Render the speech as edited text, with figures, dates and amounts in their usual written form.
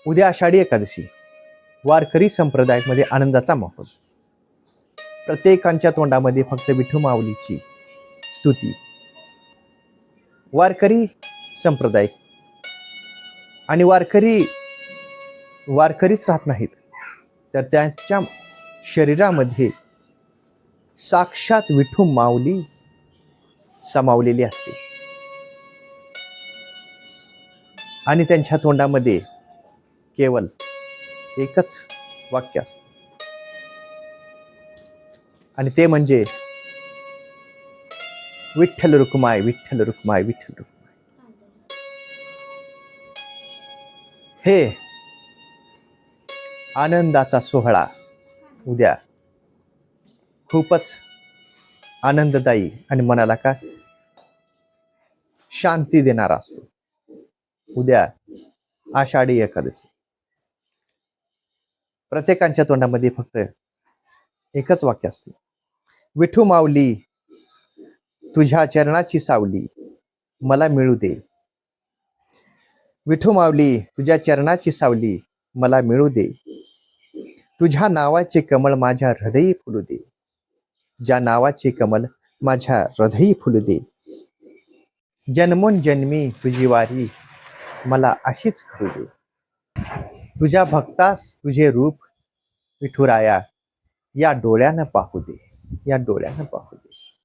उद्या आषाढी एकादशी. वारकरी संप्रदायामध्ये आनंदाचा माहोल. प्रत्येकांच्या तोंडामध्ये फक्त विठू माऊलीची स्तुती. वारकरी संप्रदाय आणि वारकरीच राहत नाहीत, तर त्यांच्या शरीरामध्ये साक्षात विठू माऊली समावलेली असते आणि त्यांच्या तोंडामध्ये केवळ एकच वाक्य असतं आणि ते म्हणजे विठ्ठल रुक्माई, विठ्ठल रुक्माई, विठ्ठल रुक्माई. हे आनंदाचा सोहळा उद्या खूपच आनंददायी आणि मनाला का शांती देणारा असतो. उद्या आषाढी एकादशी. प्रत्येकांच्या तोंडामध्ये फक्त एकच वाक्य असते, विठू माऊली तुझ्या चरणाची सावली मला मिळू दे. विठू माऊली तुझ्या चरणाची सावली मला मिळू दे. तुझ्या नावाचे कमळ माझ्या हृदयी फुलू दे. ज्या नावाचे कमळ माझ्या हृदयी फुलू दे. जन्मोन जन्मी तुझी वारी मला अशीच करू दे. तुझ्या भक्तास तुझे रूप विठुराया या डोळ्यानं पाहू दे, या डोळ्यानं पाहू दे.